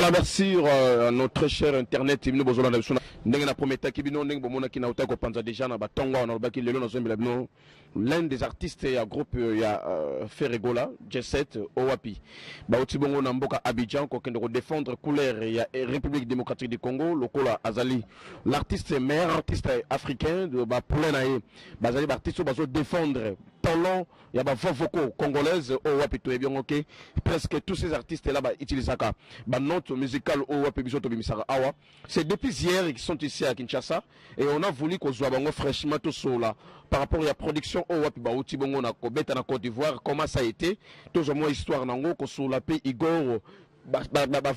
Voilà, merci à notre cher internet. L'un des artistes et groupe il y a Ferregola, J7, Owapi. Baotibongo Namboka Abidjan, qui défendre couleur il y a République démocratique du Congo, Lokola Azali. L'artiste meilleur artiste africain de Poulenae, Bazali artiste qui défendre talent, il y a vocaux congolaise, Owapi tout est bien ok. Presque tous ces artistes là utilisent ça. Note musicale Owapi Bisoto Bimisara Awa. C'est depuis hier qu'ils sont ici à Kinshasa et on a voulu qu'on soit fraîchement tout là par rapport à la production Owapi Baouti Bongo na Kobeta na Côte d'Ivoire, comment ça a été, tout au moins histoire nango ko sur la paix Igor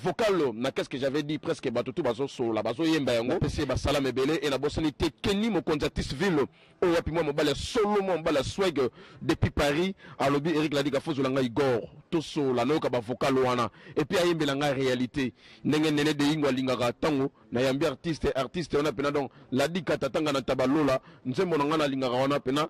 vocal na qu'est-ce que j'avais dit presque batutu bazo sur la bazo yemba yango pc ba salam ebele et la bossanité Kenny mon concertiste ville Owapi moi mobala solo mon bala swag depuis Paris à lobby Eric Ladiga Fozolanga Igor tout sur la noka ba vocal wana et puis ayembela nga réalité ndenge nene de ingwa lingaka tango na yambi artiste on a pena donc la dika tatanga na tabalola nzembo na ngana lingaka wana pena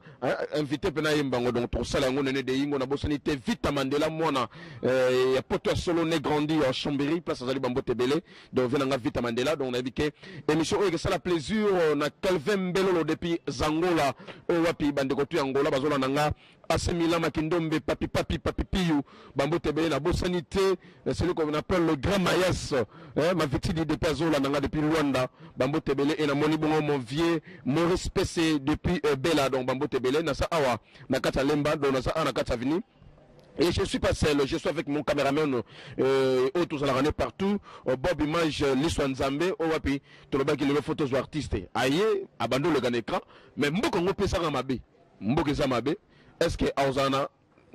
invité pena yembango donc pour ça yango nene de ingwa na bossanité Vita Mandela mwana ya poto solo ne grandi en Chambéry place à Zali Bambo Tebele donc venanga Vita Mandela donc on a dit que émission que ça la plaisir na Calvin Mbelolo depuis Zangola Owapi bandeko tu Angola bazola nanga Asemila Makindombe papi piyu Bambo Tebele na bossanité celui qu'on appelle le grand Mayas ma victime de Pazola nanga depuis Luanda Bambo Tebele et na moni bongo mon vieux Maurice PC depuis Bella donc Bambo Tebele na sa awa na kata Lemba donc na sa na kata Vini. Et je suis pas seul, je suis avec mon caméraman autour de la rannée partout, Bob Image, Liswan Zambé, Owapi, tout le bas qui le photos ou artistes. Aïe, abandonne le grand écran, mais Mboko Ngopé Saramabe, Mboke Zamabe, est-ce que Aozana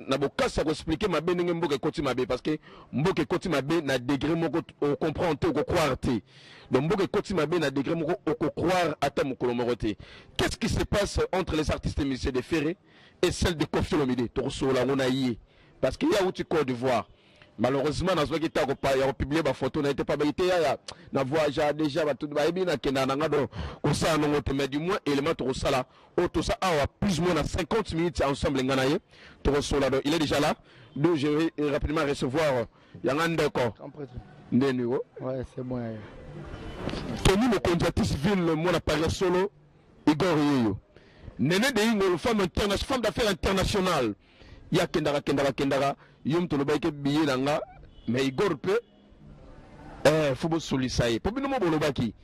n'a pas ça expliquer ma bé n'engem Mboke Koti Mabe parce que Mboke Koti Mabe n'a degré moko au comprendre au croire té. Donc Mboke Koti Mabe n'a degré moko au croire à ta mokolomoroté. Qu'est-ce qui se passe entre les artistes et Monsieur de Ferré et celle de Kofi Olomide, Torso la Monaïe? Parce qu'il y a outil Côte d'Ivoire. Malheureusement, dans ce qui a publié ma photo, n'a été pas été na voix déjà tout na kena na ngado ko sa no mais du moins élément to sala o to ça a plus ou moins 50 minutes ensemble nganaye to sola il est déjà là. Donc je vais rapidement recevoir Yangande ko ndeni wo ouais c'est bon. Tony le concertiste ville mon appareil solo Igor Yoyo. Nene de Ingo femme d'affaires internationale. Ya kendara yum to lobaike biye nanga mais Igor pe football solisaye pour bino mo bolobaki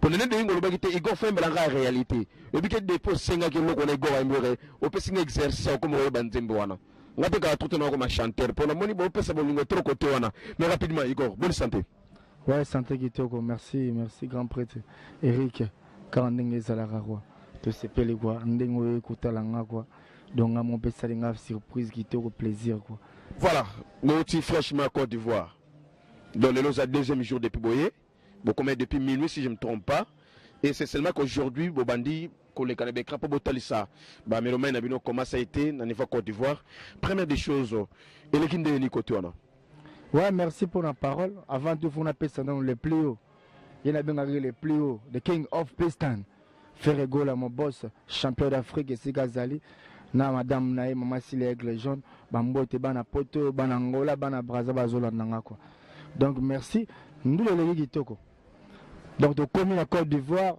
pour nene de Ingo lobaki te Igor fait mbelanga réalité et puis que dépôt senga ki loko na Igor ambere o pe singa exercice comme o banzembo wana ngate ka tout na comme chanteur pour la moni bo pe sa bolingo trop côté wana mais rapidement Igor bonne santé. Ouais santé kitoko merci grand prêtre Eric Kandenge Zalararwa to sepele quoi ndengo ekutala nga quoi. Donc à mon père ça une surprise qui te au plaisir quoi. Voilà, nous sommes fraîchement à Côte d'Ivoire. Donc le deuxième jour depuis Boye, beaucoup mais depuis minuit si je ne me trompe pas. Et c'est seulement qu'aujourd'hui Bobandi qu'on les connaît pas pour Botalissa. Bah mais Romain Nabino comment ça a été dans niveau Côte d'Ivoire. Première des choses et les kinde ni côté on. Ouais, merci pour la parole. Avant tout on appelle ça dans les plus hauts. Il y a bien les plus hauts, the king of Pistan. Ferregola mon boss, champion d'Afrique et Sigazali. Na madame na maman si les aigles jaunes bambote bana poto bana Angola bana Brazza bazola nanga quoi. Donc merci nous les kitoko. Donc de commune à Côte d'Ivoire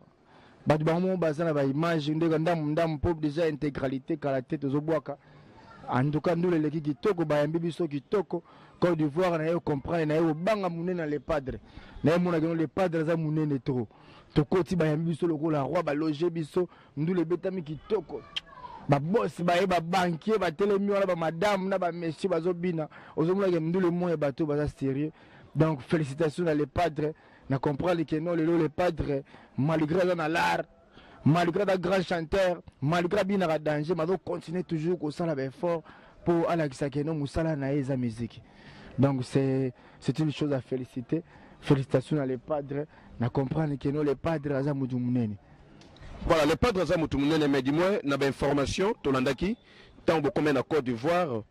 batu bango bazana ba image ndeka ndam pop déjà intégralité karaté tozoboaka. En tout cas nous les kitoko ba yambi biso kitoko Côte d'Ivoire na yo comprendre na yo banga munene les padres. Na yo mona que les padres za munene trop. To koti ba yambi biso loko la roi ba loger biso nous les betami kitoko. Ba boss ba banquier ba telemi wala ba madame na ba monsieur bazobina ozomula ke ndule moya bato baza sérieux. Donc félicitations à les padres na comprendre que non les padres malgré dans l'art malgré da grand chanteur malgré bina ka danger mazo continuer toujours ko sala ba effort pour alakisa que non musala na eza musique. Donc c'est une chose à féliciter. Félicitations à les padres na comprendre que non les padres aza mudu munene. Voilà, le padre Zamoutoumoune, mais dis-moi, n'a pas information, Tolandaki, tant beaucoup comme en Côte d'Ivoire,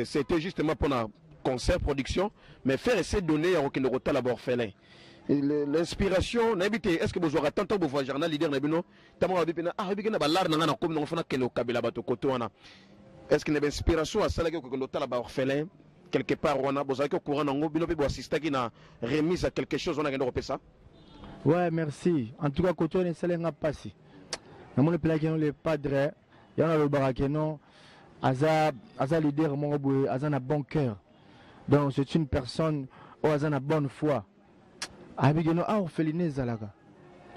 c'était justement pour un concert, production, mais faire essayer de donner à aucun retard à l'orphelin. L'inspiration, est-ce que vous aurez tant de voir journal leader Nabino, Tamara Bipena, ah, Bipena, Balar, Nana, comme on fait un Kabila Bato Kotoana. Est-ce qu'il y a une inspiration à celle que l'hôtel à l'orphelin, quelque part on a besoin que courant nango bino pe bo assister qui na remise à quelque chose on a gagné ça. Ouais, merci. En tout cas, côté on est salenga passi. Na mon plaque le padre, yana le barakeno, aza leader mon boy, aza na bon cœur. Donc c'est une personne ou aza na bonne foi. Abigeno orpheline zalaka.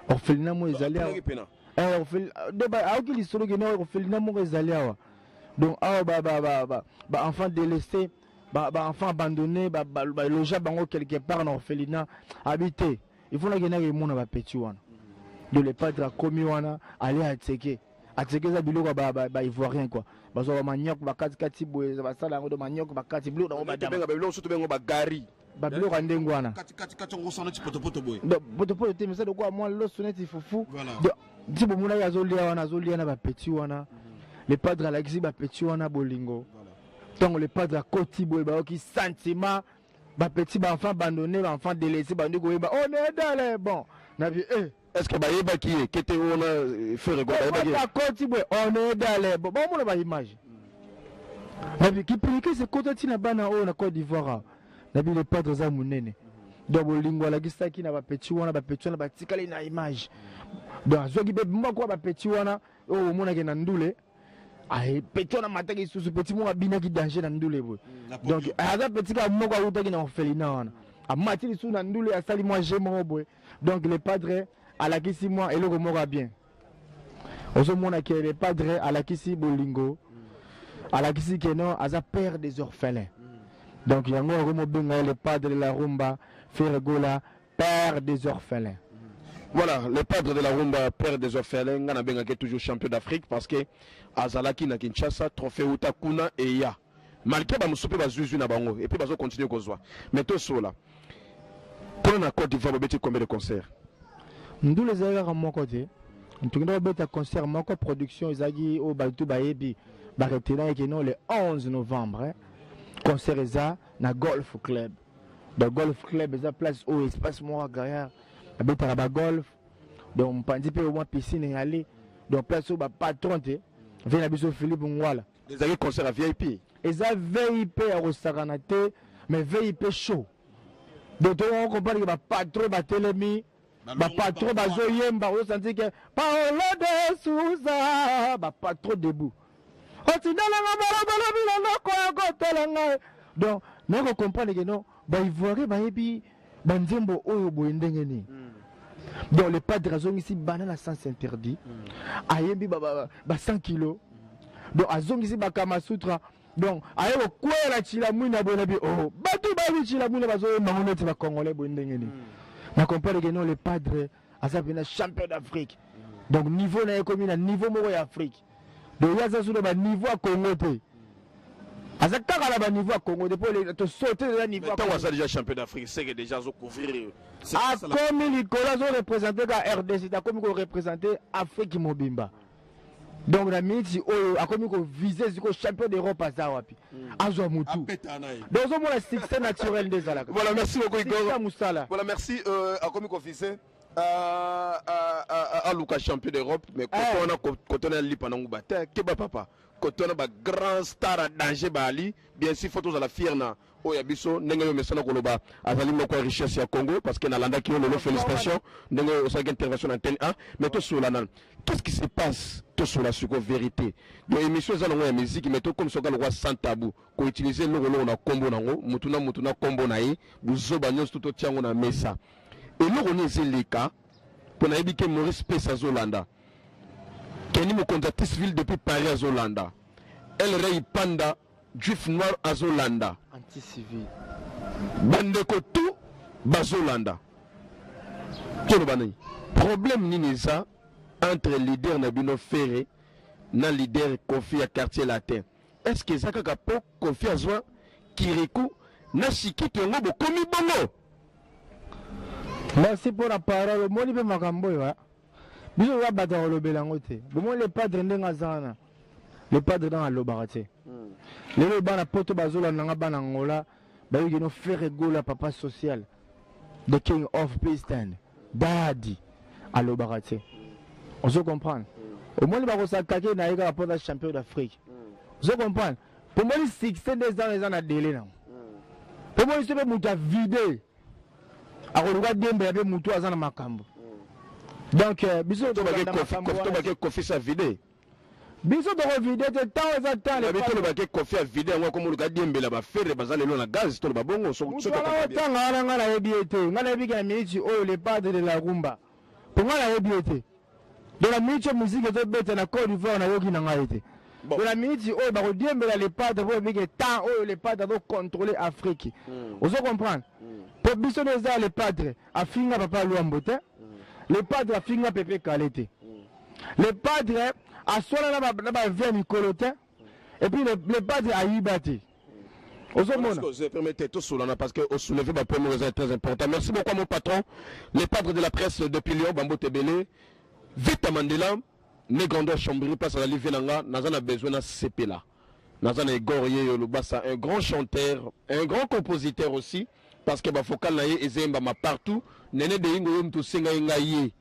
Orpheline mo ezalia. Orpheline de ba a qui solo geno orpheline mo ezalia wa. Donc enfant délaissé, enfant abandonné, logé bango quelque part en orphelinat habité. Il faut la gagner mon ba petit wana. De le padre a commis wana aller à tseke. A tseke za biloko ba ivoirien quoi. Bazo ba manioc ba kati boye ba sala ngo de manioc ba kati bleu na ba benga ba biloko surtout bengo ba gari. Ba biloko ndenge wana. Kati ngo sona ti poto boye. Donc poto te mais ça de quoi moi lo sonnet il faut fou. Si bon mona ya zolia na ba petit wana. Le padre a la ba petit wana bolingo. Donc le padre a koti boye ba ki sentiment. Ba petit ba enfant abandonné, ba enfant délaissé, ba ndiko ba on est dans les bon. Na bi est-ce que ba yeba qui était on a fait regarder ba koti boye on est dans les bon. Bon on ba image. Na bi qui prier c'est côté na bana o na Côte d'Ivoire. Na bi le padre za munene. Donc bolingo la ki na ba petit wana ba tikali na image. Donc azoki be moko ba petit wana o mona ke na ndule. Aïe, petit on a maté sous ce petit mot abina qui danger dans ndule boy. Donc à ça petit ka moko uta ki na orphelinat wana. A mati sous na ndule a sali moi j'ai mon boy. Donc le padre à la kisi moi et le moko bien. Ozo mona que le padre à la kisi bolingo. À la kisi que non à ça père des orphelins. Donc yango remo benga le padre de la rumba Ferregola père des orphelins. Voilà, le padre de la rumba, père des orphelins, on a bien toujours champion d'Afrique parce que Azalaki na Kinshasa, trophée Utakuna et ya. Malgré que je suis zuzu na bango et puis je continue à jouer. Mais tout ça là, pour la Côte d'Ivoire, vous avez combien de concerts? Nous les avons à mon côté. Nous avons un concert, mon production, ils ont dit au Baltou Bayebi, Baretena et le 11 novembre. Concert est na Golf Club. Le Golf Club est à place au espace moi derrière. Abeta ba golf donc pandi pe au moins piscine et aller donc place au patron te vient la biso Philippe Ngwala les amis concert à VIP et ça VIP à Rosaranate mais VIP chaud donc on comprend que ba patron ba telemi ba patron ba zoyemba on sentit que Paolo de Souza ba patron debout on tinala ba ko telanga donc on comprend que non ba ivoire ba yebi banzembo oyo boyendenge ni. Donc le padre azongi ici banana sans interdit. Ayembi ba 100 kilos. Donc azongi ici ba Kama Sutra. Donc ayo kwela chila mwina bonabi oh batu ba chila mwina bazo mangonete ba congolais boyendenge ni. Na comprendre que non le padre azabina champion d'Afrique. Donc niveau na ekomi na niveau moko ya Afrique. Donc yaza sur ba niveau à Congo te. Azakaka là bas niveau à Congo depuis te sauter de niveau. Tant qu'on a déjà champion d'Afrique, c'est que déjà ils ont couvrir. Ah comme Nicolas ont représenté la RDC, t'as comme représenté Afrique Mobimba. Donc la minute a comme visé le champion d'Europe à Zawapi. Azwa Moutou. Donc on a le succès naturel des Alaka. Voilà, merci beaucoup Igor. Voilà, merci à comme visé à Lucas champion d'Europe, mais quand on a li pendant que bataille, que papa. Quand on a un grand star à danger Bali, bien sûr photos à la firna au yabiso n'engayo mesana koloba azali moko richesse ya Congo parce que na landa ki lolo félicitations n'engayo sa intervention antenne 1 mais tout sur la nan qu'est-ce qui se passe tout sur la vérité donc émission za la musique mais tout comme ça le roi sans tabou ko utiliser le lolo na combo nango mutuna combo na yi buzoba nyos tout tiango na mesa et le on est les cas pour na yebike Maurice Pesa Zolanda Kenny me contacte civil depuis Paris à Zolanda. El Rey Panda, juif noir à Zolanda. Anti-civil. Bandeko tout, Bazolanda. Problème Ninisa entre leader Nabino Ferré et leader confié à quartier latin. Est-ce que ça a confié à Zoa Kirikou Nashiki Tongo Komi Bongo? Merci pour la parole. Moi, je vais m'accompagner. Biso va battre le belangote. Bon le padre ndenga zana. Le padre dans l'obarate. Le bana poto bazola nanga bana ngola. Ba yugi no Ferregola papa social. The king of peace stand. Daddy à l'obarate. On se comprend. Au moins le bako sakake na yega porte champion d'Afrique. On se comprend. Pour moi le succès des ans à délai là. Pour moi, c'est mutu a vidé. Akoluka dembe ya be mutu azana makambo. Donc biso to ba Kofi sa vidé. Biso to vidé te temps exactement les biso ba Kofi a vidé ngo comme luka dembe la ba faire bazale lo na gaz to ba bongo so to ka tanga ngana yebiete ngana yebika minute oyo le padre de la rumba. Pour ngana yebiete. De la minute musique to beta na Côte d'Ivoire na yoki na ngaite. De la minute oyo ba ko dembe la le padre pour bika temps oyo le padre do contrôler Afrique. Vous comprenez? Pour biso neza le padre afinga papa Luambote. Le padre a fini à Pépé Kalete. Le padre a soigné la vie Nicolotin. Et puis le padre a Ibati. Vous permettez tout cela parce que vous soulevez ma première très important. Merci beaucoup à mon patron, les padres de la presse depuis Lyon, Bambo Tebele, Vita Mandela, Negando Chambri, place à la Livenanga, Nazana besoin de CP là. Nazana Egorye Yolubasa, un grand chanteur, un grand compositeur aussi. Parce que Bafoka Naye et Zemba partout, Nene de Ingo Yom to Singa Ngaye.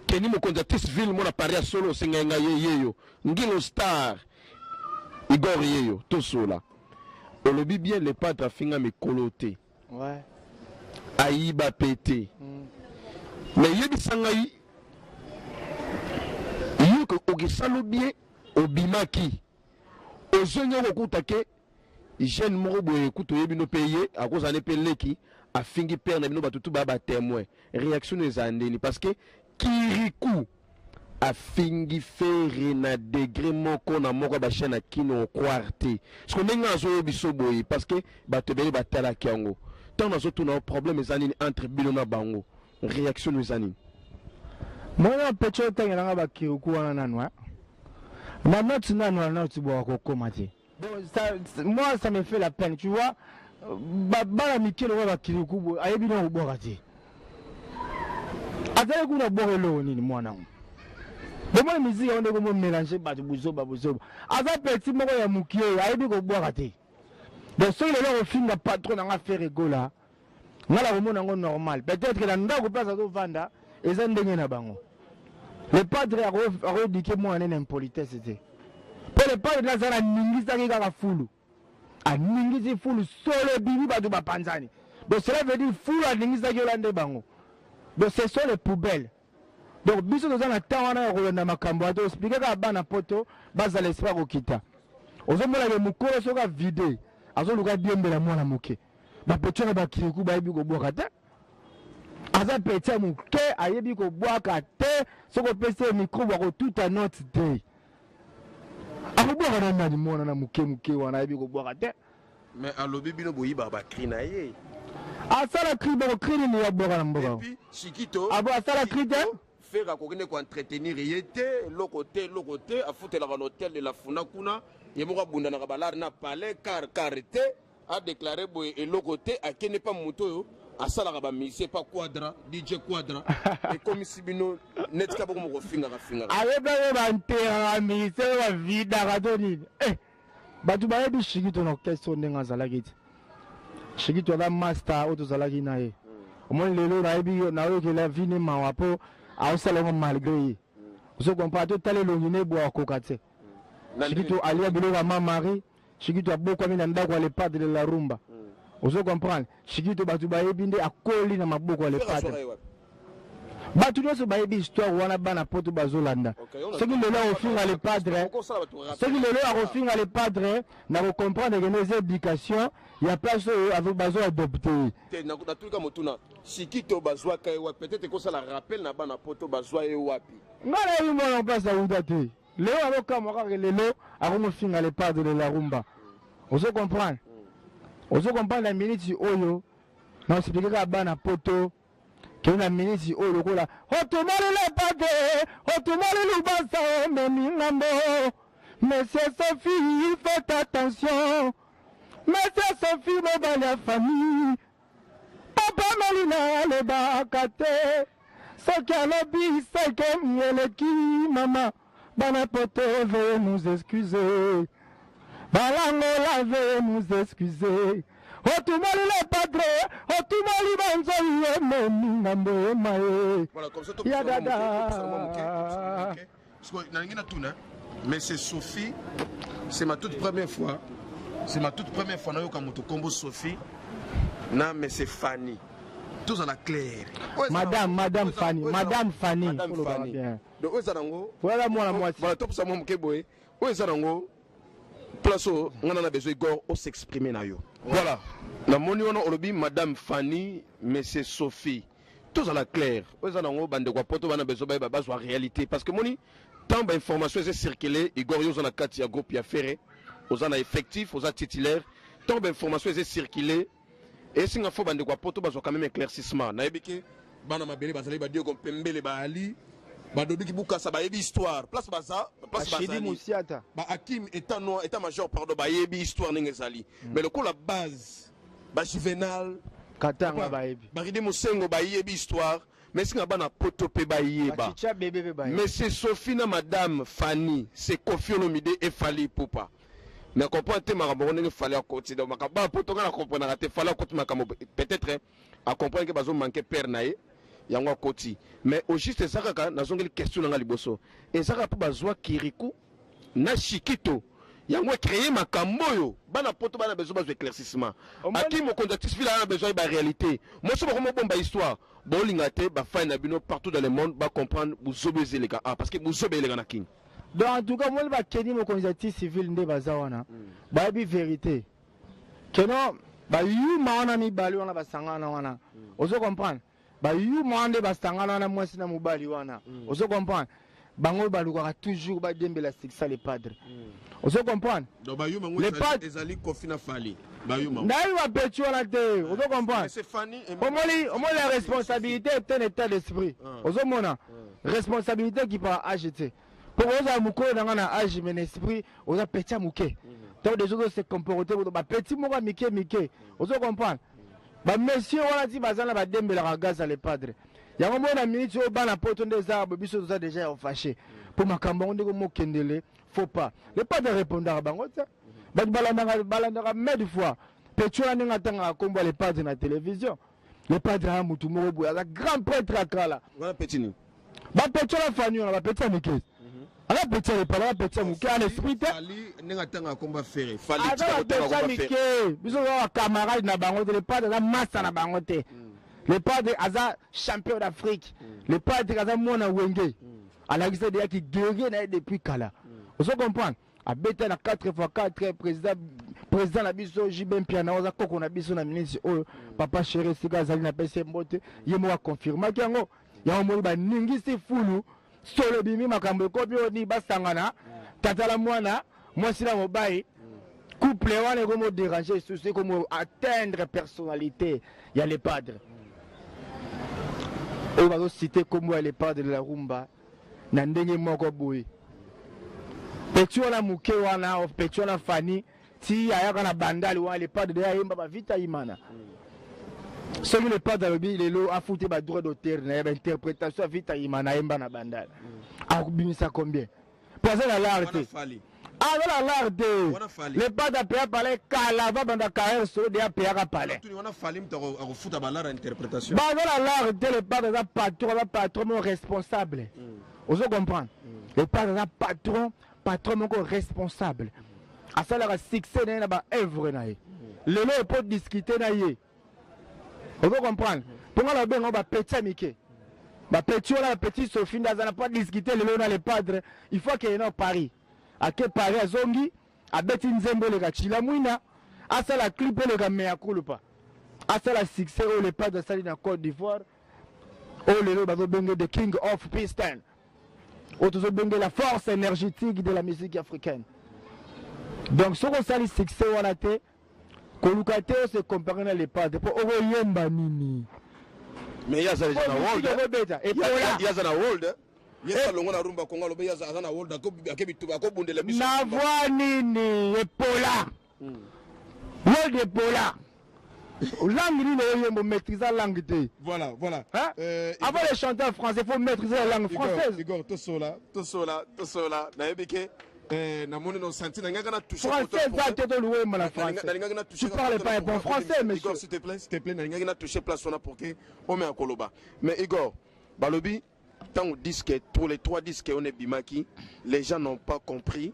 Kenny Mokondatis Ville, mon appareil solo Singa Ngaye Yeyo. Ngilo Star, Igor Yeyo, tout cela. On le dit bien, les padres finga me coloté. Ouais. Aïba pété. Mais Yebi Sangaï, Yoko Ogisalo bien, Obimaki. Ozonyo Okutake. Jeune morobo écoute yebino payé à cause en epeleki a fingi père na bino batutu baba témoin réaction les andeni parce que Kirikou a fingi faire na degré moko na moko ba chaîne kino quarté ce qu'on nga zo biso boy parce que batebele batala kiango tant na zo tout na problème les andeni entre bino na bango réaction les andeni moi pecho tanga nga ba Kirikou wana nanwa na note nanwa na tibwa ko komati. Bon, moi, ça me fait la peine, tu vois. Bala Mikel wa Kirikou, ayebi na uborati. Azale kuna borelo nini mwana. Bon musique on est comme mélanger ba buzoba. Aza petit moko ya mukie, ayebi ko borati. Donc ceux là au film na patron na faire rigola. Ngala komona ngo normal. Peut-être que la ndako place to vanda, eza ndenge na bango. Le padre a redit moi en impolitesse c'était. Pour le padre là ça ningisa ki kaka fulu. A ningisi fulu solo bibi ba do ba panzani. Donc cela veut dire fulu a ningisa ki olande bango. Donc ce sont les poubelles. Donc biso dans un temps wana ko na makambo ato expliquer ka bana poto baza l'espoir okita. Ozomona le mukolo soka vide. Azo luka diembela mwana muke. Ba pecho na ba Kirikou ba yebi ko boka te. Aza pecha muke ayebi ko boka te soko pese micro ba ko tout à notre day. Akubwa na nani mwana na muke wana yebi ko boka te. Mais alobi bino boyi ba krina ye. Asala cri ba cri ni ya boka na mboka. Et puis Chikito. Abo asala cri te. Faire à kokine ko entretenir yete lokote a foutre la hôtel de la Funakuna yemoka bunda na balar na palais car carité a déclaré boy et lokote a kene pas moto a sala ba mise pas quadra DJ quadra et comme si bino netka boko mo finga ayeba ba ntera mise wa vida kadoni batu ba yebi Chikito no question ndenga zalakiti Chikito la master auto zalaki na ye omon lelo na yebi na yo ke la vini mawapo a salon malgré vous comprenez tout à l'heure l'ongine bois kokate Chikito alia bilo wa mari Chikito a beaucoup ami nda kwa le padre de la rumba vous comprenez Chikito batu ba yebinde akoli na maboko le padre batu nyoso ba yebi histoire wana bana poto bazolanda ce qui le là au fin le padre ce qui le là au fin le padre na comprendre que nos éducation il y a place avec bazo adopté na tout cas motuna Chikito bazwa kai wa peut-être que ça la rappelle na bana poto bazwa e wapi ngala yimo na place à udate leo aloka mwaka lelo akomo finga le padre de la rumba vous comprenez la minute oyo na expliquer ka bana poto que na minute oyo lokola otomale le padre otomale lubasa meningambo monsieur Sophie faites attention monsieur Sophie no la famille papa malina le bakate soki alobi seke mieleki mama bana poto veuillez nous excuser balangola veuillez nous excuser otumali le padre otumali banzoi emeningambo emaye ya dada mais c'est Sophie c'est ma toute première fois na yoka moto kombo Sophie Non, mais c'est Fanny. Tout ça la claire. Madame Fanny. Madame Fanny. Donc, voilà moi. Voilà, tout ça, mon keboé. Où est-ce que place où on a besoin de s'exprimer na yo. Voilà. La moni on a Madame Fanny, mais c'est Sophie. Tout ça la claire. Où est-ce que bande quoi poto bana besoin de la réalité parce que moni tant d'informations est circulé Igor yo na kati ya groupe ya ferré. Aux ana effectif, aux titulaires, tant d'informations est circulé. Et si on faut bande quoi poto bazo quand même éclaircissement. Na ebike bana mabele bazali ba dio pembele ba ali ba dobi ki buka sa ba yebi histoire. Place baza, place baza. Moussiata. Ba Hakim état major pardon ba yebi histoire n'engezali. Mais le coup la base ba Juvenal Katanga ba yebi. Ba Ridi Moussengo ba yebi histoire. Mais si on a poto pe ba yeba. Mais c'est Sophie na Madame Fanny, c'est Kofi Olomide et Fally Ipupa. Mais comprends te marabonne il fallait à côté donc makaba poto kana comprendre à te fallait à côté makamo peut-être à comprendre que bazo manquer père naé yango à côté mais au juste ça kaka nazongeli question nga liboso et ça pa bazwa kiriku na shikito yango créer makambo yo bana poto bana besoin bazo éclaircissement aki mo conductif là a besoin ba réalité moi so ko bomba histoire bon lingate ba fa na bino partout dans le monde ba comprendre vous obéissez les gars parce que vous obéissez les gars na king. Donc en tout cas, moi, je vais mon conducteur civil de Bazawana. Bah, la vérité. Que non, bah, you m'en mi balu on a basangana wana. Oso comprendre. Bah, you m'en de basangana wana moi sina mubali wana. Oso comprendre. Bango balu aura toujours ba dembe la sexa les padres. Oso comprendre. Donc bah, you mango les ali Kofina Fally. Bah, you mango. D'ailleurs, va pétu la terre. Oso comprendre. C'est Fanny. Au moins la responsabilité est un état d'esprit. Oso mona. Responsabilité qui peut agiter. Pour eux, ils ont un âge, mais l'esprit, ils ont petit mouké. Donc, des choses se comportent, petit mouka, miké. Vous comprenez? Monsieur, on a dit, bazana, ba dembe la gaz à les padres. Il y a un moment, la minute, au bas, la porte des arbres, ils sont déjà fâchés. Pour ma campagne, on dit que Kendele, faut pas. Les padres répondent à Bangote. Balandara, mais des fois, petit, on a un combat les padres dans la télévision. Les padres, à Moutoumou, à la grande prêtre à Kala. Voilà, petit. Ba petit, la famille, on a petit, miké. Alors petit pas petit mouké en esprit Fally n'enga tanga combat ferré Fally tanga mouké biso wa camarade na bango les pas de la masse na bango te les pas de aza champion d'Afrique les pas de aza mona wenge ala gisa de ki guerrier na depuis kala vous comprenez a beta na 4x4 président na biso Jibem Piana oza koko na biso na ministre o papa chéri siga zali na pese mbote yemo wa confirmer yango ya mo ba ningisi fulu solo bimi makambo kopi oni basangana tatala mwana mwasi na mobali couple wana comme déranger souci comme atteindre personnalité il y a les padres on va citer comme les padres de la rumba na ndenge moko boy petit wana muke wana petit wana Fanny ti ayaka na bandali wana les padres de yemba ba vita imana. Celui le pas dans le billet, il a foutu le droit d'auteur, il y a une interprétation vite à Imana Emba na bandal. Ah, ça combien? Parce que l'art. Ah, l'art. Le pas d'appel parler Kalava dans la carrière sur des appels à parler. On a fallu me foutre à l'art interprétation. Bah, l'art, le pas de la patron responsable. Vous comprenez? Le pas de la patron responsable. À ça, le succès n'est pas œuvre. Le lot peut discuter. Vous comprenez? Pour moi, on va petit Mickey. Petit Sophie, on n'a pas discuté les padres. Il faut qu'il y ait un pari. À quel pari à Zongi, à Betty Nzembo, les gars, Chilamouina, à ça la clip, les gars, mais à Kouloupa. À ça la succès, les padres de Saline en Côte d'Ivoire. Les lots, de King of Piston. La force énergétique de la musique africaine. Donc, ce qu'on sait, succès, on a été. Kolukate se comparer à les padres pour Oroyemba Nini. Mais il y a ça déjà world. Il y a ça world. Il y a ça longona rumba Congo lobe ya ça na world ko bundela biso. Na voix Nini Epola. World Epola. Langue ni oyembo maîtriser la langue te. Voilà. Avant les chanteurs français, il faut maîtriser la langue française. Igor to sola. Na yebike na moni no senti na ngaka na toucher français va te louer la français. Tu parles pas bon français monsieur. Igor s'il te plaît na ngaka na toucher place on a pour que on met en koloba. Mais Igor balobi tant disque pour les 3 disques on est bimaki, les gens n'ont pas compris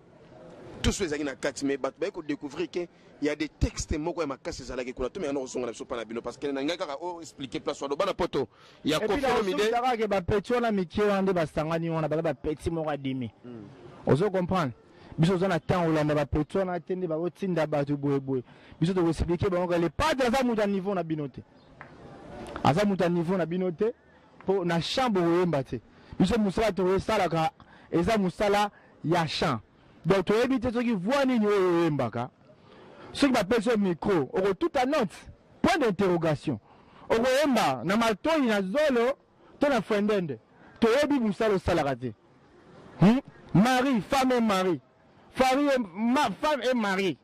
tous ceux qui ont mais ils découvrir qu'il y a des textes moko ya makasi ezalaki kuna to mais on songa na biso pana bino parce que na ngaka o expliquer place wa bana poto il y a confirmé l'idée que ba petit on a miki on ba sangani on a ba petit moko adimi ozo comprendre biso on a temps on a ba petit on a atteindre ba otinda ba to boye biso to expliquer ba les pas de ça muta niveau na binote asa muta niveau na binote pour na chambre oyemba te biso musala to sala ka eza musala ya champ. Donc, tu as évité ceux qui voient ni Mbaka. Ceux qui m'appellent sur le micro, on tout à note. Point d'interrogation. On va na mato ina zolo, ton a friendende. Tu as évité Moussa le salarate. Marie, femme et mari. Femme et mari.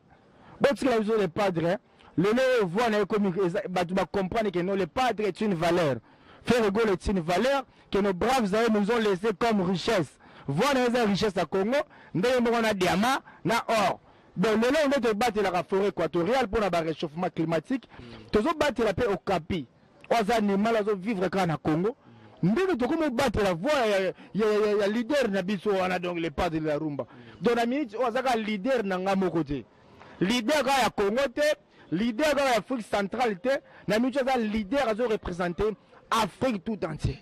Bon, si la vision des padres, le nez voit dans les comiques, tu vas comprendre que le padre est une valeur. Faire rigoler est une valeur que nos braves amis nous ont laissé comme richesse. Voir les richesses à Congo, nous avons diamant, na or. Donc, nous avons battu la forêt équatoriale pour le réchauffement climatique. Nous avons battu la paix au Capi. Les animaux vivent quand au Congo. Nous avons battu la voie. Il y a leader Nabiso, donc les pas de la rumba. Donc, la minute, on a leader dans mon côté. Leader à Congo, leader à Afrique centrale, la minute, on a leader à représenter Afrique tout entière.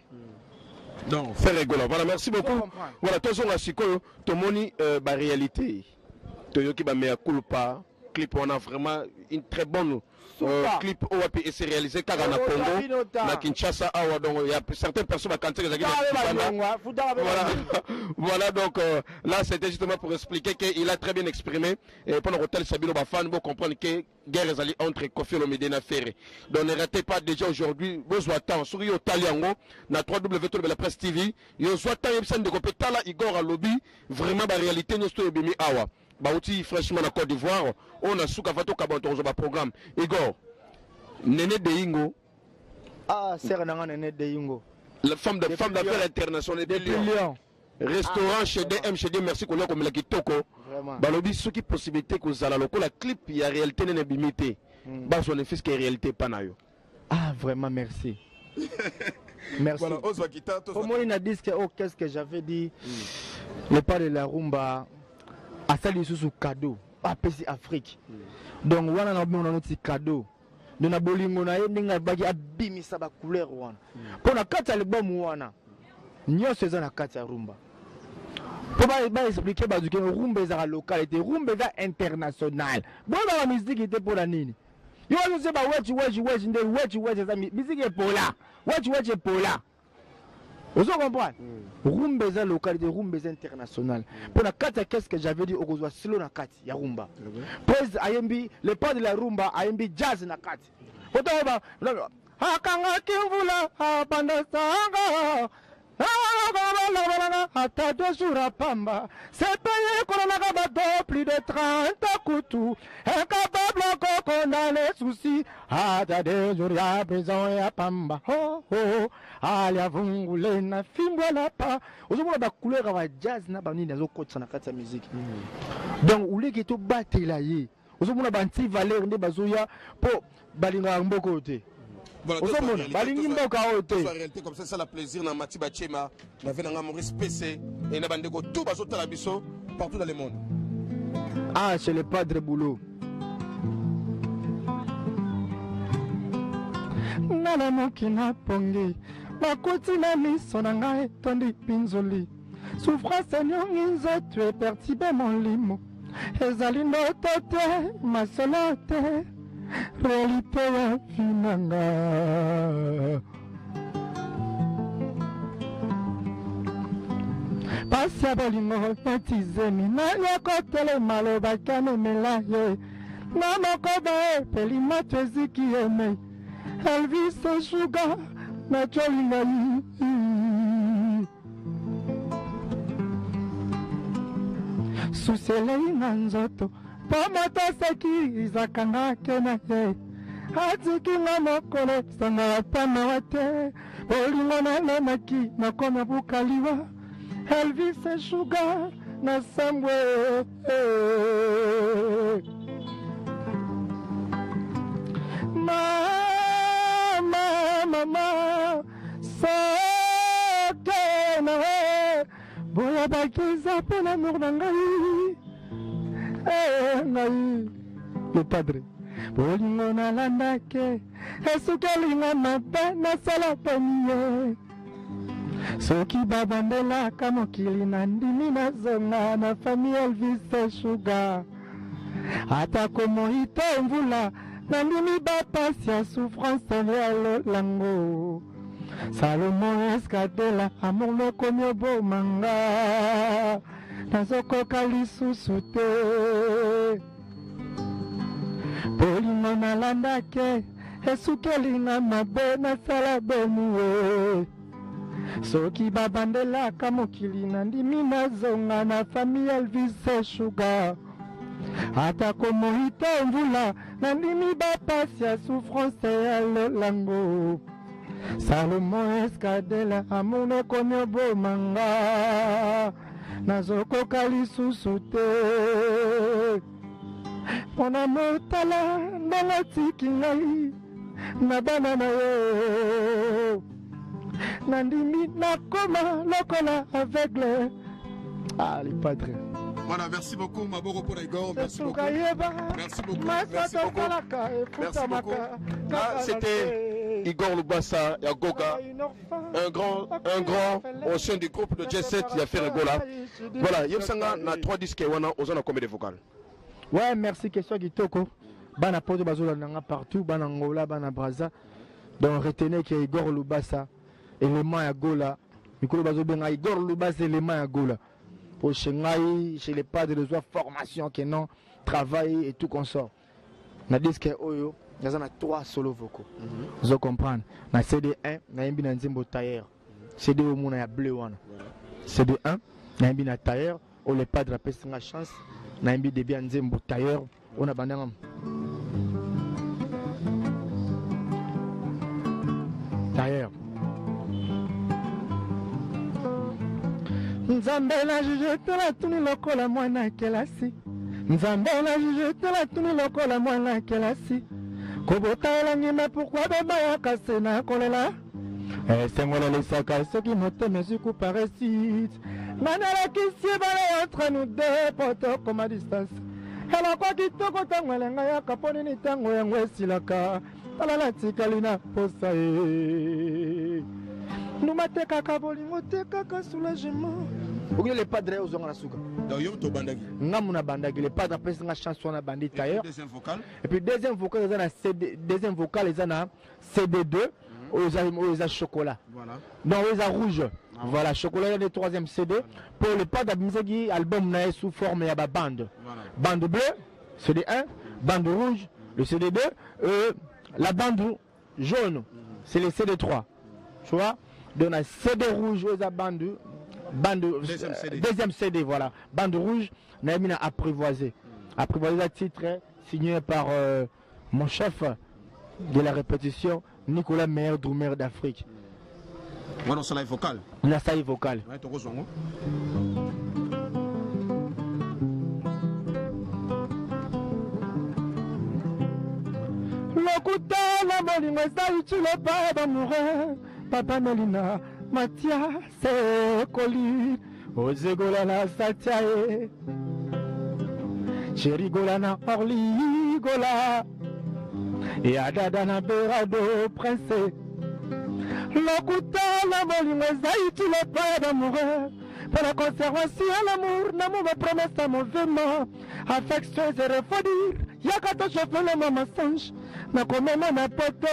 Donc, faire rigoler. Voilà, merci beaucoup. Voilà, tous on a siko, tout moni ba réalité. Toyoki ba mea culpa, clip on a vraiment une très bonne clip OAP et c'est réalisé car en Congo, na Kinshasa, donc il y a certaines personnes à Kanté qui voilà donc là c'était justement pour expliquer qu'il a très bien exprimé et pendant l'hôtel Sabino Bafan pour comprendre que guerre est allée entre Kofi Olomide et Ferré. Donc ne ratez pas déjà aujourd'hui besoin temps sur yo Taliango na 3W de la presse TV, yo soit temps yebsan de kopetala Igor Alobi vraiment la réalité nous sto bimi awa. Bauti fraîchement en Côte d'Ivoire, on a souka fato kabanto on programme. Igor, Néné Deyingo. Ah, c'est un Néné Deyingo. La femme d'affaires internationale de Lyon. Restaurant chez DM, chez DM, merci qu'on a comme la Kitoko. Balobi, ce qui possibilité que vous allez la clip, il y a réalité n'est bimité. Bah, son effet, qui est réalité pas nayo. Ah, vraiment, merci. Merci. Voilà, pour moi, il a dit que, oh, qu'est-ce que j'avais dit. Le pas de la rumba. À ça, les sous cadeau, à PC Afrique. Donc, on a un petit cadeau. Nous avons un bimisa ba couleur. Pour la carte album, on a la carte rumba. Pour expliquer que rumba est la localité, rumba est international. Bon, la musique était pour la nini. You want to say about what musique est pour là. What est pour là. Vous comprenez? Rumba est localité, rumba est international. Pour la carte, qu'est-ce que j'avais dit au Gozoa Silo na carte, ya rumba. Pose IMB, le pas de la rumba, IMB jazz na carte. Fotoba, Hakanga Kimvula, Pandasanga, Hata 2 jours à Pamba, c'est payé qu'on a rabattu plus de 30 coups, incapable encore qu'on a les soucis, Hata 2 jours à prison et à Pamba, oh oh, Alia Vungule na Fimba la pa, aux hommes de couleur à jazz na bani na zoko tsana kata musique. Donc, ou les qui tout battent là y, aux hommes de banti valeur de bazoya pour balinga mbokote. Voilà, réalité comme ça, ça la plaisir dans Mati Bachema, dans Venanga Maurice PC et dans Bandego, tout baso talabiso partout dans le monde. Ah, c'est le padre boulot. Nala mokina pongi, makoti na miso na ngai tondi pinzoli. Souffrance nyongi tu es perturbé mon limo. Ezali ndoto te, masolo te. Réalité ya finanga pasi ya bolingo etizemi nanyakotele maloba kamemela ye na mokoba epeli mato eziki eme Elvis Sugar na jolinga yi suselei na nzoto Pomoto seki izakanga kena ye Atiki nga mokolo sanga pama wate Bolingo na lemaki na kona bukaliwa Elvis Sugar na Samwe Mama Sokena Boya bakiza pona murnangai ngai le padre bolingo nalandake esukelinga mabe nasala penie soki babandelaka mokili nandimi nazonga na famille Elvis Sugar atako moito mvula nandimi bapasi ya souffrance ya lolango Salomon Escadela amour lokomi obomanga nazokoka lisusu te bolingo nalandake esukelinga mabe nasala boni ye soki babandelaka mokili nandimi nazonga na famille Elvis Sugar atako moito mvula nandimi bapasi ya souffrance ya lolango Salomon Escadela amour lokomi obomanga nazokoka lisusu te mpona motala ndenge tiki ngai na bana na yo nandimi nakoma lokola aveugle. Ah, les padres. Voilà, merci beaucoup, Maboro pour Igor. Merci beaucoup. Merci beaucoup. Merci beaucoup. Merci beaucoup. Ah, c'était Igor Lubasa et Goga, un grand au sein du groupe de J7, il a fait Regola. Voilà, Yepsanga na 3 disques et on a combien de vocales? Ouais, merci, question Kitoko. Bana Poto Bazola Nanga partout, Bana Ngola, Bana Braza. Donc retenez que Igor Lubasa, élément à Gola. Mikolo Bazobenga, Igor Lubasa, élément à Gola. Au Shengai, chez les padres de formation, qui non, travail et tout consort. Na disque Oyo, il y a 3 solo vocaux. Vous comprenez? Na CD1, na yembi na nzembo tailleur. CD au monde ya bleu wana. CD1, na yembi na tailleur, ou les padres appellent la chance. Na yembi de bien nzembo tailleur, on a bandangam. Tailleur. Nzambe na juge tela tuni lokola mwana kelasi. Nzambe na juge tela tuni lokola mwana kelasi. Kobota elangima pourquoi beba ya kasena kolela. Sengola lesaka soki motema zuku paresite. Manala kisi bala entre nous deux poto comme à distance. Ela kwa kitoko tango elenga ya kaponi ni tango yango esilaka. Talala tikalina posa e. Numateka kabolingo teka soulagement. Oublie les padres aux ongles à souka. Namuna bandagi les padres après une chanson na bandi tailleur. Deuxième vocal. Et puis deuxième vocal ils ont un CD, deuxième vocal ils ont un CD2 aux a chocolat. Voilà. Non aux a rouge. Voilà, chocolat le troisième CD. Pour les padres Mizegi album na sous forme ya ba bande. Bande bleue, CD1, bande rouge, le CD2, la bande jaune, c'est le CD3. Tu vois? Donc on a CD rouge aux a bande deuxième CD, voilà. Bande rouge, on a mis à apprivoiser. Apprivoiser le titre signé par mon chef de la répétition, Nicolas Meyer Droumer d'Afrique. Voilà, c'est la vocale. La saille vocale. Lokuta la bolingo eza utile pas d'amoureux. Papa Melina Mathias Koli Ozegola na Satiae Cherigola na Orly Gola et Adada na Berado Prince. Lokuta la bolingo zaïti le pas d'amoureux. Pour la conservation l'amour, l'amour me promet ça mouvement. Affection et refroidir. Yakato chauffeur le mensonge. Na komema na poto.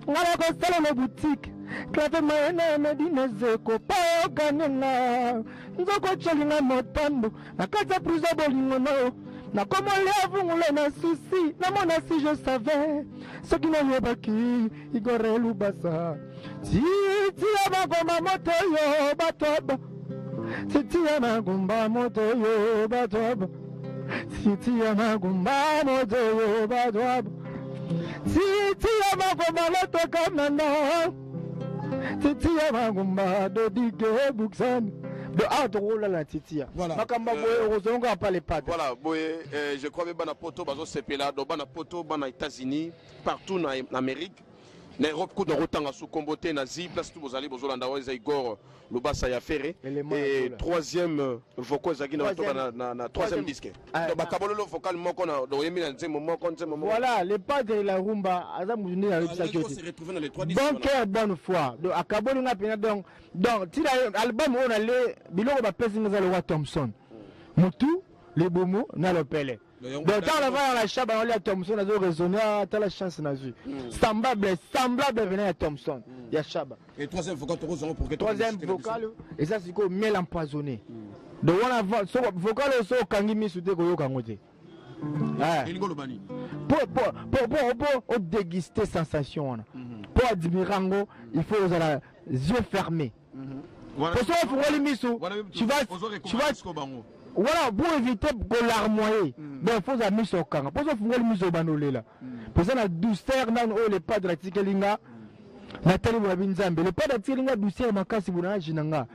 Ngala ko sala na boutique. Clave maena medina zeko pa ganenga nzoko cholinga motambo na kata pruza bolingo no na komo le avungule na susi na mona si je savais ce qui n'a yebaki Igor Lubasa ti abagoma moto yo batoba ti abagomba moto yo batoba ti abagomba moto yo batoba ti abagoma loto kamana. Titia Magumba, Dodige, Buxan, de Adrola la Titia. Voilà. Makamba Boye, on pas les pattes. Voilà, Boye, je crois que Bana Poto, Bazo Sepela, Bana Poto, Bana États-Unis, partout en Amérique. na Europe kuda rotanga sous comboté na zi place tout bozali bozolanda weza Igor Lubasa ya Ferré et troisième vocal zaki na troisième disque donc bakabololo vocal moko na do yemi na nzembo moko voilà le padre de la rumba azamu ni na se retrouver dans les trois disques bon cœur bonne foi donc akabolo na pena donc tira album on allait biloko ba pesi ngeza le roi Thompson mutu les bomo na lopele donc quand on va dans la chaba on a Thompson a raisonné à la chance na vue semblable venir à Thompson il y a chaba et troisième vocal pour que troisième vocal et ça c'est quoi mel empoisonné donc on a vocal so kangi misu te ko yoka ngote pour déguster sensation pour admirer il faut avoir les yeux fermés pour ça il faut les misu tu vas voilà pour éviter que l'armoyer mais il faut la mise au camp pour ça il faut les misu banolé là pour ça la douceur nan o le pas de la tikelinga na tali wa binzambe le pas de tikelinga douceur makasi buna jinanga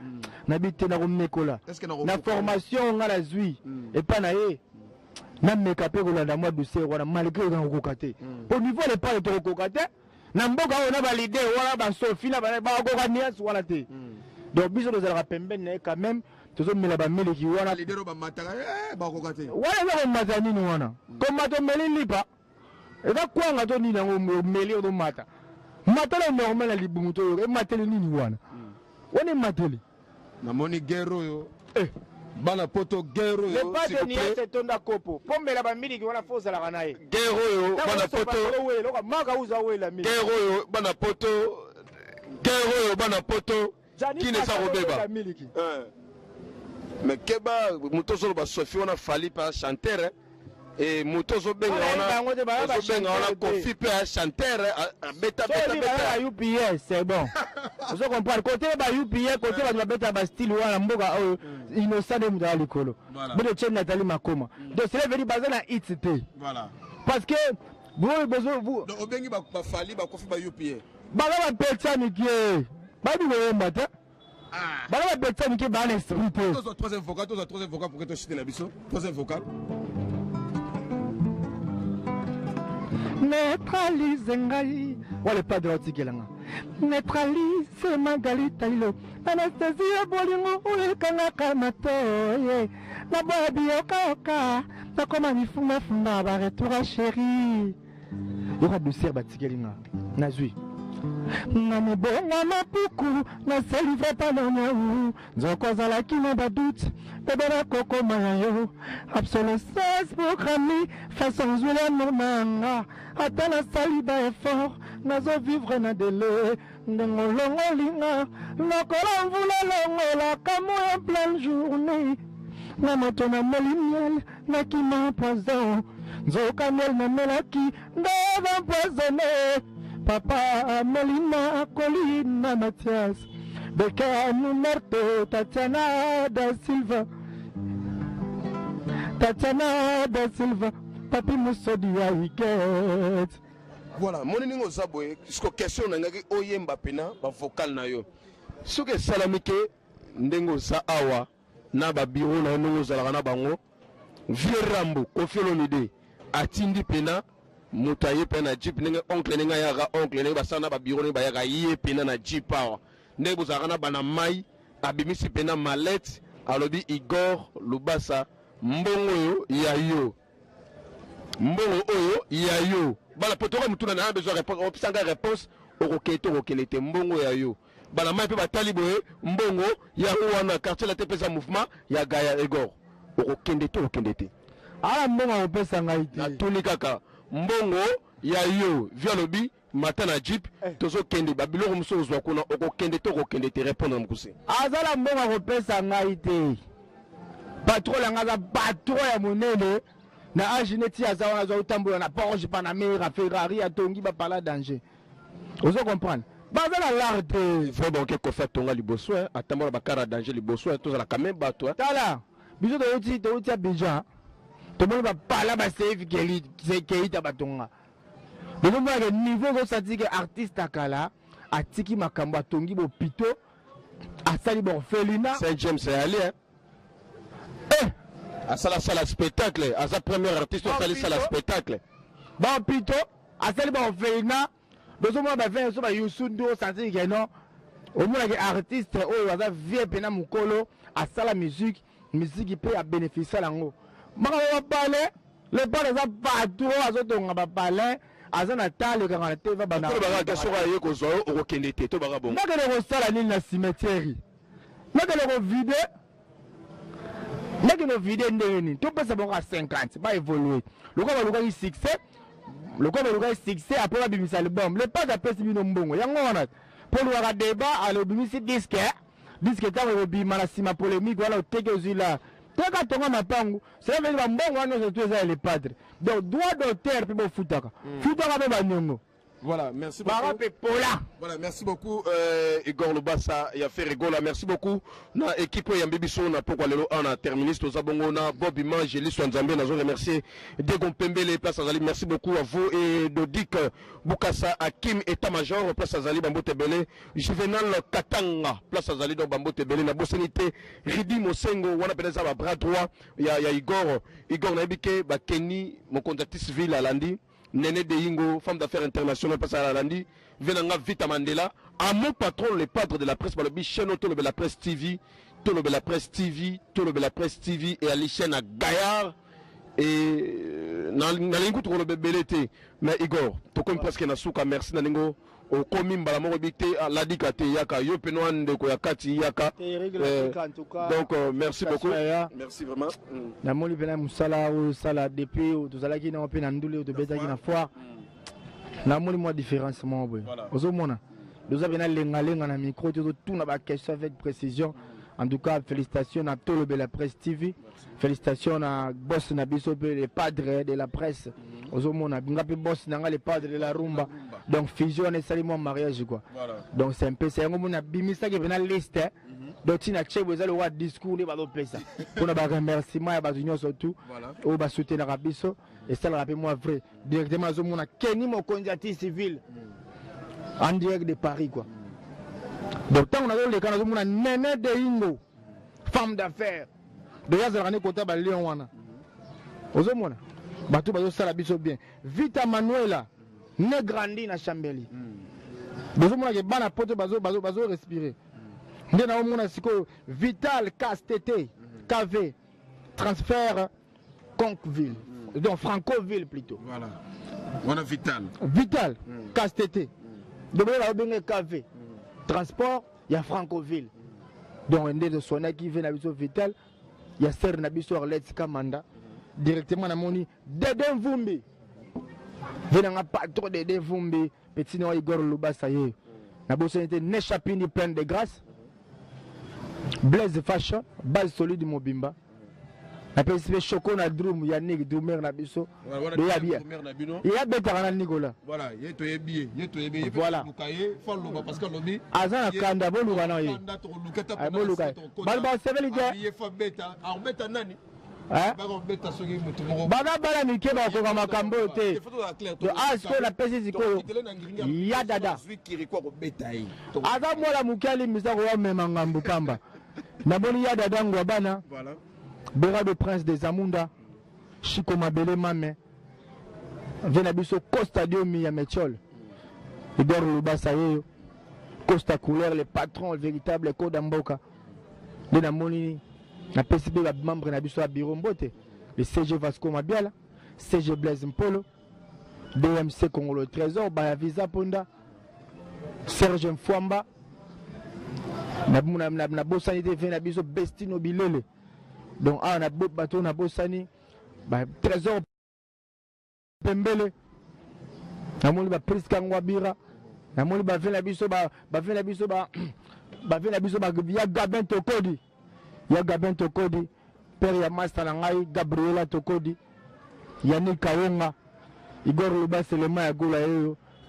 na bite na romekola na formation nga la zui et pas na ye na mekapé kolanda moi douceur wana malgré dans kokate au niveau les pas de kokate na mboka ona validé wala ba sofi na ba kokania wala te donc biso nous allons pembene quand même tozo mela ba meleki wana lidero ba mataka ba kokate wala ba matani ni wana comme mato meli lipa et da kwanga to ni na meli o mata matala normal na libumuto yo e mateli nini wana woni mateli na moni guerre yo bana poto guerre yo le pas de nier c'est tonda kopo pombela ba miliki wana foza la kana ye guerre yo bana poto lo maka uza wela mi guerre yo bana poto guerre yo bana poto qui ne sa robeba mais keba mutozo ba sofi wana fali pa chanteur et mutozo benga wana kofi pa chanteur beta UPS c'est bon vous comprenez côté ba UPS côté ba beta ba style wana mboka innocent de mudala likolo mais de Nathalie Makoma donc c'est veut dire basé na ITT voilà parce que vous donc obengi ba fali ba kofi ba UPS ba ba petsa nikie ba du mbata ba ba petsa nikie ba na esprit troisième vocal pour que tu chite la biso troisième vocal neutralise ngai wale padre otikelanga neutralise magali tailo anastasia bolingo ulekanga kamatoye na babi yoka na koma mifuma ba retour chérie yoka douceur batikelinga nazui na mibonga mapuku na selivre panonya nzoko zalaki na badoute bebe na kokoma na yo obsolescence programmée façon zwela monanga ata nasali ba effort nazovivre na dele ndenge olongolinga lokola mvula elongolaka mo en pleine journée na moto na meli miel nakima poison nzoka miel namelaki ndeva empoisonné Papa Melina Colina Mathias Beka Numerto Tatiana da Silva Papi Moussodi Wicket. Voilà, mon ningo zabwe, jusqu'aux questions n'engagé oyemba pena, ba vocal na yo. Ce que salamike ndengo sa awa na ba bureau na ndengo zalana bango. Vieux Rambo, Kofi Olomide, atindi pena. Moutaye pena jeep nenge oncle nenga yaga oncle nenge basana ba bureau ba yaga yé pena na jeep power nenge bozakana bana mai abimisi pena mallette alobi Igor Lubasa mbongo yo ya yo bala potoko mutuna na besoin réponse on pisanga réponse okoketo okelete mbongo ya yo bana mai pe batali boye mbongo ya wana quartier la tepesa mouvement ya gaya Igor okokende ala mbongo opesa ngai na tuni kaka mbongo ya yo vialobi matana jeep tozo kende babiloko muso zwa kuna okokende te répondre mukuse azala mbongo kopesa ngai te patron la ngaza patron ya monene na agineti azawana zo utambola na Porsche Panamera Ferrari atongi ba pala danger ozo comprendre bazala l'arte il faut donc que fait tonga liboso atambola ba kara danger liboso toza la quand même bato tala biso to uti Abidjan tout le monde va parler de Seif Keita Batonga. Le niveau de ce artiste à Kala, à Tiki Makamba Tongi Bopito, à Salibo Felina. Saint James est allé. À sa salle spectacle, à sa première artiste, à sa salle spectacle. Bopito, à Salibo Felina, donc moi ba vient so ba yusundo sentir que non au moins les artistes oh va vie pena mukolo à ça la musique peut à bénéficier lango maka ba parler les pas les partout azotonga ba parler azana tale ka na teva bana to ba ga soka ye ko zo o kende te to ba ga bon naka le ko sala nini na cimetière naka le ko vide naka no vide ndeni to pesa bonga 50 ba évoluer le ko ba luka ki succès le ko ba luka ki succès après ba bimisa album le pas apesi bino mbongo yango wana pour le débat à le bimisi disque ta ko bima na sima polémique wala oteke ozila teka tonga mapangu c'est veut dire mbongo wana zo tuza les padres donc droit d'auteur pe bo futaka be banyongo. Voilà, merci beaucoup. Voilà, merci beaucoup Igor Lubasa ya Ferregola, merci beaucoup. Na équipe ya Mbibiso na pourquoi lelo on a terminé to zabongo na Bobby Mangeli Swanzambe na zo remercier Degon Pembele place Azali, merci beaucoup à vous et Dodik Bukasa Hakim état-major place Azali Bambote Belé, Juvenal Katanga place Azali donc Bambote Belé na Bosenité Ridi Mosengo wana peneza ba bras droit ya Igor na bike ba Kenny mon contactiste ville à Landi. Néné de Ingo, femme d'affaires internationale, passe à la Landi, Venanga Vita Mandela, à mon patron, le padre de la presse, par le bicheno, tout le la presse TV, tout le la presse TV, tout le la presse TV, et à l'échelle à Gaillard, et dans l'ingout, le bébé, mais Igor, tout comme presque Nasuka, merci, Naningo. Au commune Balamoro Bité à l'adikate yaka yo penoan de koyakati yaka donc merci beaucoup merci vraiment na moli pena musala ou sala depuis tout ala ki na pena ndule to beta ki na foire na moli moi différence moi boy ozomona nous avons lenga na micro tout na ba question avec précision. En tout cas, félicitations à tout le la presse TV. Félicitations à boss na biso les padres de la presse. Ozomona bingapi boss nanga les padres de la rumba. Donc fusion et salement mariage quoi. Donc c'est un peu c'est un moment bimisa qui vient liste. Donc tina chebo ezali wa discours les balo pesa. Pour na ba remerciement ya ba union surtout. Au ba soutenir na biso et ça le rappelle moi vrai. Directement ozomona Kenny Mokonzi civil. En direct de Paris quoi. Donc tant on a les canaux on a Néné de Ingo femme d'affaires déjà ça rani côté ba Lion wana ozomona bato bazo sala biso bien Vita Manuela ne grandi na Chambeli ozomona ke bana poto bazo respirer ndena omona siko Vital KSTT KV transfert Conqueville donc Francoville plutôt voilà on a Vital KSTT donc là on a KV transport, il y a Francoville. Donc, un de Sona qui vient à Vital, il y a Serre Nabiso Arletz Kamanda, directement à Moni, Dede Vumbi. Venant à patron Dede Vumbi, petit nom Igor Lubasa. Naboso était n'échappé plein de grâce. Blaise Fashion, base solide Mobimba. Après, c'est Choco na Drum, Yannick Drumer Nabiso. Il y a Bétarana Nicolas. Voilà, il y a billet. Voilà. Parce que l'objet. Azan Kanda, bon Loukana. Balba, c'est bel idée. Bana bala mikeba ko makambo te. To asko la pesi zikolo. Ya dada. Aza mola mukali misako wa mema ngambu pamba. Na boni ya dada ngwa bana. Voilà. Béra de Prince des Amunda, Chico Mabele Mame, Venabiso Costa Diomi Yametiol, Igor Lubasa Costa Couleur, les patrons, le véritable Code Mboka, de Namoni, la PCB, la membre Nabiso à Birombote, le CG Vasco Mabiala, CG Blaise Mpolo, DMC Congo le Trésor, Bayavisa Ponda, Serge Mfwamba, Nabosanité Venabiso Bestino Bilele. Donc, on a beau bateau, on a beau sani, trésor Pembele, on a beau Priska Nwabira, on a beau Bavena Biso, ya Gabin Tokodi, Père Yamasta Langai, Gabriela Tokodi, Yannick Kaonga, Igor Luba, c'est le maire Gola,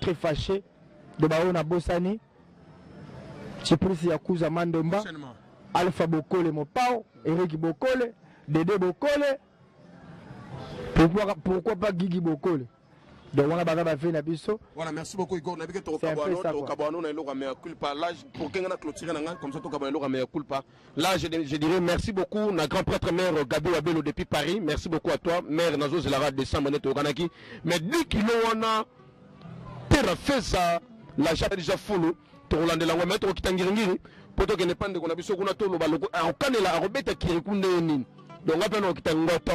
très fâché, de Baona Bossani, Chiprisi Yakuza Mandomba. Alpha Bokole Mopao, Eric Bokole, Dédé Bokole, pourquoi pas Guigui Bokole. Donc on a fait la biso. Voilà, merci beaucoup Igor. On a vu que tu as culpa. Là, pour qu'on a clôturé comme ça, tu as culpa. Là, je dirais merci beaucoup à grand prêtre mère Gabi Wabelo depuis Paris. Merci beaucoup à toi, mère Nazo Zelara de Samonet Oganaki. Mais 10 kilos on a terre fait ça la jata déjà fulu to landela ngwa metro kitangiri poto ke ne pande ko na biso kuna to lo baloko a kanela a robeta kiri kunde nini donc apena kitangoto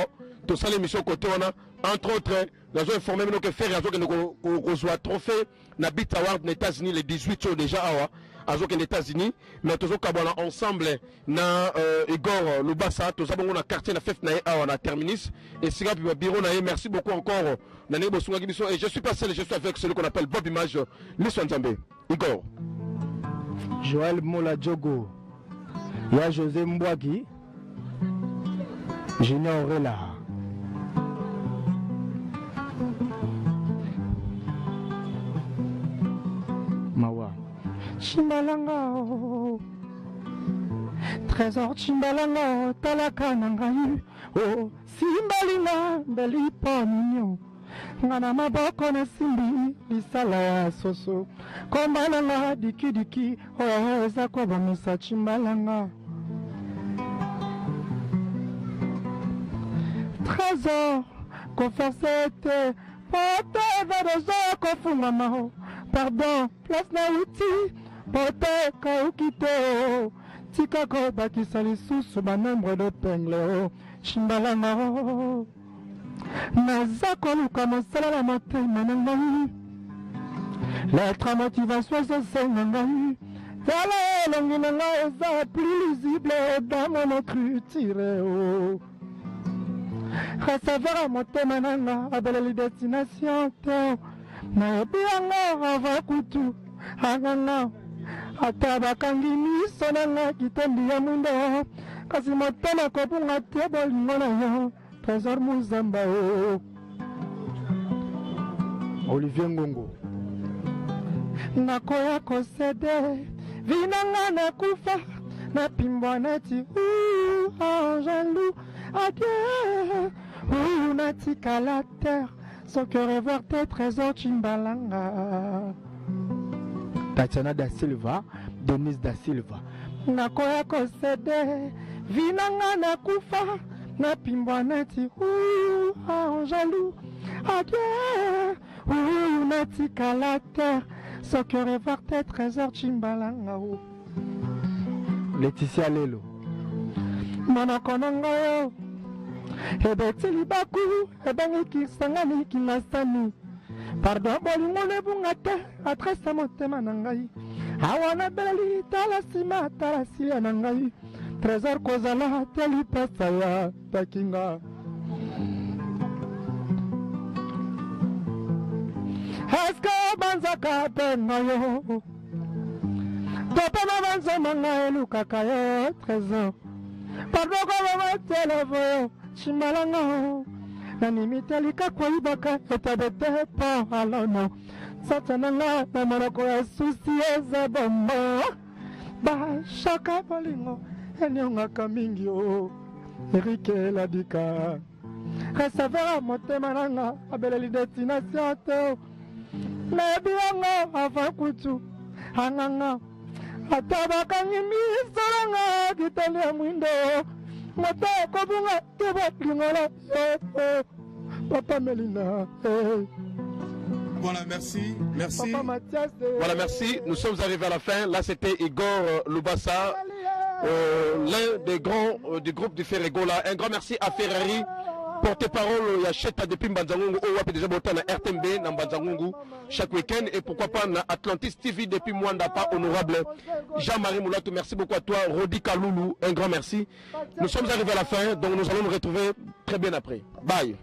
to sale mission côté wana entre autres nous avons informé que faire azo que nous reçoit trophée na Beat Award aux États-Unis les 18 jours déjà awa azo que les États-Unis mais tous kabana ensemble na Igor Lubasa tous abongo na quartier na fête na awa na terminus et siga puis bureau na merci beaucoup encore na nebo sunga gibiso et je suis passé je suis avec celui qu'on appelle Bob Image Lisson Nzambe Igor Joël Mola Djogo ya José Mbwagi Junior Rela Mawa Chimbalanga Trésor Chimbalanga Talaka Nangayu Oh Simbalina Belipo Nino Ngana maboko na simbi Lisala ya soso Kombalanga Diki diki Oh eza kwa bamisa Chimbalanga Trésor Confessete Pote Vedozo Kofungama Pardon, place na uti, pote kaukite tika ko bakisa lisusu ba nombre de pengle chimbalanga naza koluka mosala na motema na ngai lettre motivation esenga ngai tala elongi na ngai eza plus lisible dans mon écriture recevoir motema na nga abeleli destination te nayebi yango ava kutu anganga ata bakangi miso na nga kitondi ya mundo kasi motema kobunga te bolingo na yo Trésor Muzamba o Olivier Ngongo nakoya kosede vinanga nakufa napimbwa neti angelou adieu natikala terre sans que revoir tes trésors Chimbalanga Tatiana da Silva Denise da Silva nakoya kosede vinanga nakufa napimbwa neti angelou adieu natikala terre sans que revoir tes trésors Chimbalanga Laetitia Lelo monoko nango ebetili baku ebangi kisangani kinasani pardon bolingo nebunga te adresse motema na ngai awa nabeleli tala nsima tala silia na ngai Trésor kozala te lipasa ya takinga eske banzaka mpe ngayo to mpe na banzoma ngai elukaka yo Trésor pardon kobamatelevoyo Chimbalanga nanimitali kakwayibaka etabete po alono satananga na monoko ya susi eza bombo bashaka bolingo enyongaka mingi o Erike Ladika resevera motema nanga abeleli destination te nayebi yango ava kutu anganga ata bakangi miso nanga kitali ya mwindo moto kobunga te bolingola Papa Melina Voilà, merci, merci. Papa Mathias Voilà, merci. Nous sommes arrivés à la fin. Là, c'était Igor Lubasa, l'un des grands du groupe du Ferregola. Un grand merci à Ferrari. Porte-parole, Yacheta depuis Mbanzangungu, Owapi déjà boté na RTMB, na Mbanzangungu, chaque week-end. Et pourquoi pas na Atlantis TV depuis Mwanda, pas honorable. Jean-Marie Moulatou, merci beaucoup à toi. Rodi Kaloulou, un grand merci. Nous sommes arrivés à la fin, donc nous allons nous retrouver très bien après. Bye.